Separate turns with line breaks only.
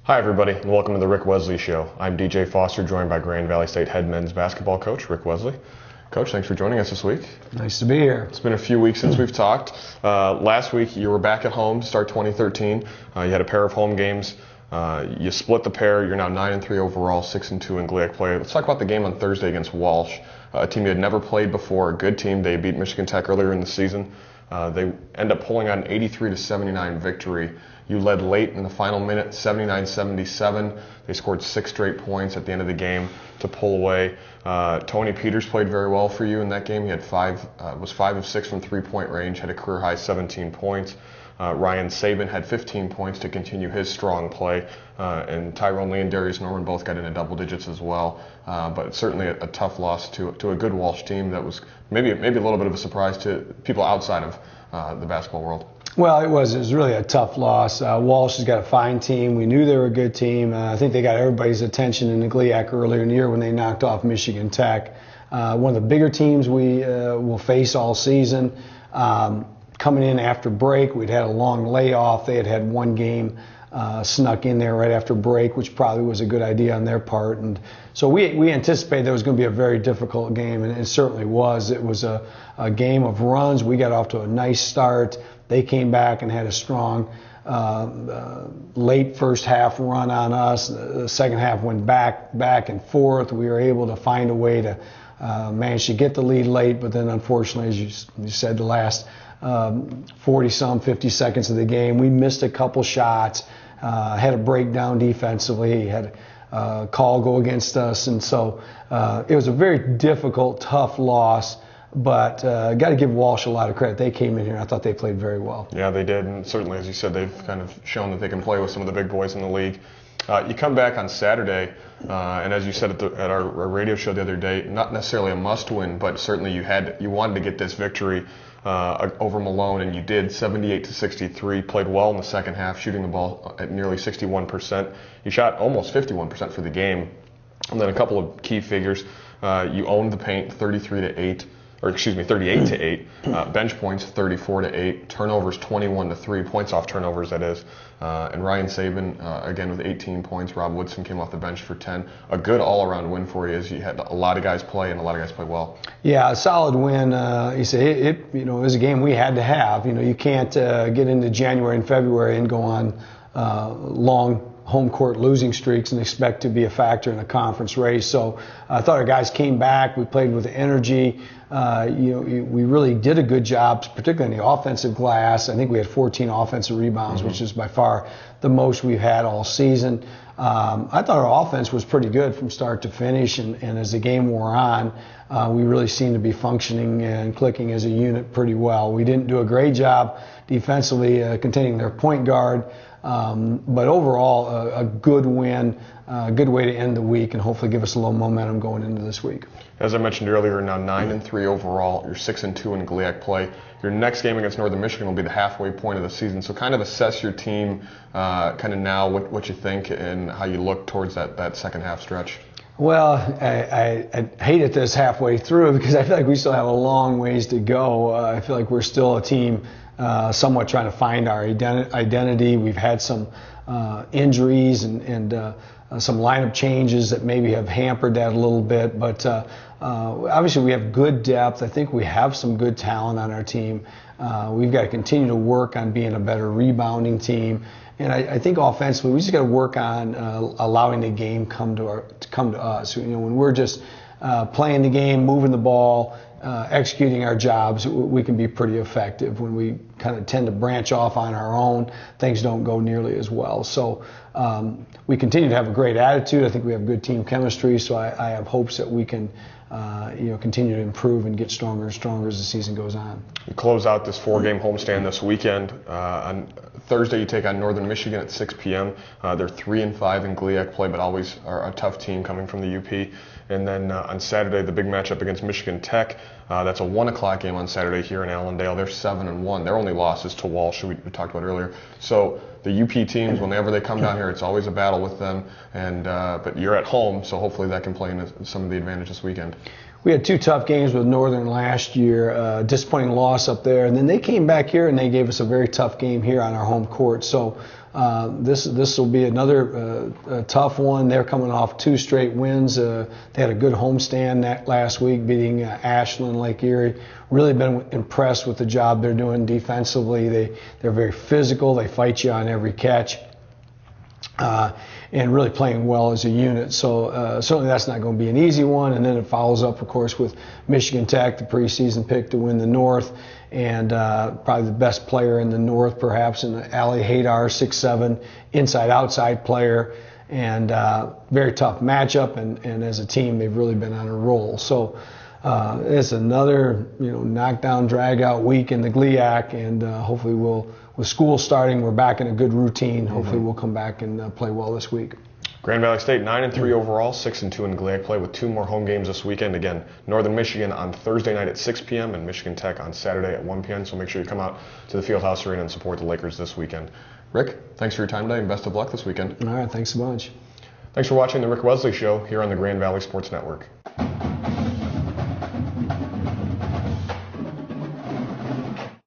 Hi everybody, and welcome to the Ric Wesley Show. I'm DJ Foster, joined by Grand Valley State head men's basketball coach Ric Wesley. Coach, thanks for joining us this week.
Nice to be here.
It's been a few weeks since we've talked. Last week you were back at home to start 2013. You had a pair of home games. You split the pair. You're now 9-3 overall, 6-2 in GLIAC play. Let's talk about the game on Thursday against Walsh, a team you had never played before, a good team. They beat Michigan Tech earlier in the season. They end up pulling out an 83-79 victory. You led late in the final minute, 79-77. They scored 6 straight points at the end of the game to pull away. Tony Peters played very well for you in that game. He had 5 of 6 from three-point range, had a career high 17 points. Ryan Saban had 15 points to continue his strong play, and Tyrone Lee and Darius Norman both got into double digits as well. But certainly a tough loss to a good Walsh team that was maybe a little bit of a surprise to people outside of the basketball world.
Well, it was really a tough loss. Walsh has got a fine team. We knew they were a good team. I think they got everybody's attention in the GLIAC earlier in the year when they knocked off Michigan Tech. One of the bigger teams we will face all season. Coming in after break, we'd had a long layoff. They had one game snuck in there right after break, which probably was a good idea on their part. And so we anticipated there was going to be a very difficult game, and it certainly was. It was a game of runs. We got off to a nice start. They came back and had a strong late first half run on us. The second half went back and forth. We were able to find a way to manage to get the lead late, but then unfortunately, as you said, the last 40-some, 50 seconds of the game, we missed a couple shots, had a breakdown defensively, had a call go against us, and so it was a very difficult, tough loss. But got to give Walsh a lot of credit. They came in here and I thought they played very well.
Yeah, they did, and certainly, as you said, they've kind of shown that they can play with some of the big boys in the league. You come back on Saturday, and as you said at our radio show the other day, not necessarily a must-win, but certainly you wanted to get this victory over Malone, and you did. 78-63. Played well in the second half, shooting the ball at nearly 61%. You shot almost 51% for the game, and then a couple of key figures. You owned the paint, 38-8. Bench points 34-8, turnovers 21-3, points off turnovers that is, and Ryan Saban again with 18 points. Rob Woodson came off the bench for 10. A good all-around win for you, as you had a lot of guys play and a lot of guys play well.
Yeah, a solid win. You say it was a game we had to have. You can't get into January and February and go on long home court losing streaks and expect to be a factor in a conference race. So I thought our guys came back. We played with energy. We really did a good job, particularly in the offensive glass. I think we had 14 offensive rebounds, which is by far the most we've had all season. I thought our offense was pretty good from start to finish, and as the game wore on, we really seemed to be functioning and clicking as a unit pretty well. We didn't do a great job defensively containing their point guard. But overall, a good win, a good way to end the week, and hopefully give us a little momentum going into this week.
As I mentioned earlier, you're now 9-3 overall. You're 6-2 in GLIAC play. Your next game against Northern Michigan will be the halfway point of the season. So kind of assess your team kind of now, what you think and how you look towards that second half stretch.
Well, I hate it this halfway through because I feel like we still have a long ways to go. I feel like we're still a team somewhat trying to find our identity. We've had some injuries and some lineup changes that maybe have hampered that a little bit. But obviously we have good depth. I think we have some good talent on our team. We've got to continue to work on being a better rebounding team. And I think offensively, we just got to work on allowing the game come to us. When we're just playing the game, moving the ball, executing our jobs, we can be pretty effective. When we kind of tend to branch off on our own, things don't go nearly as well. So we continue to have a great attitude. I think we have good team chemistry. So I have hopes that we can continue to improve and get stronger and stronger as the season goes on.
You close out this 4-game homestand this weekend. On Thursday, you take on Northern Michigan at 6 p.m. They're 3-5 in GLIAC play, but always are a tough team coming from the UP. And then on Saturday, the big matchup against Michigan Tech. That's a 1 o'clock game on Saturday here in Allendale. They're 7-1. Their only loss is to Walsh, who we talked about earlier. So the UP teams, whenever they come down here, it's always a battle with them. And but you're at home, so hopefully that can play into some of the advantage this weekend.
We had 2 tough games with Northern last year, disappointing loss up there, and then they came back here and they gave us a very tough game here on our home court. So this will be another tough one. They're coming off 2 straight wins. They had a good homestand last week, beating Ashland, Lake Erie. Really been impressed with the job they're doing defensively. They're very physical. They fight you on every catch. And really playing well as a unit. So certainly that's not going to be an easy one. And then it follows up, of course, with Michigan Tech, the preseason pick to win the North, and probably the best player in the North, perhaps, in Ali Haydar, 6'7", inside-outside player, and very tough matchup. And as a team, they've really been on a roll. So it's another knockdown, drag-out week in the GLIAC, and hopefully with school starting, we're back in a good routine. Hopefully we'll come back and play well this week.
Grand Valley State 9-3 overall, 6-2 in GLIAC play with 2 more home games this weekend. Again, Northern Michigan on Thursday night at 6 p.m. and Michigan Tech on Saturday at 1 p.m. So make sure you come out to the Fieldhouse Arena and support the Lakers this weekend. Rick, thanks for your time today and best of luck this weekend.
All right, thanks a bunch.
Thanks for watching the Ric Wesley Show here on the Grand Valley Sports Network.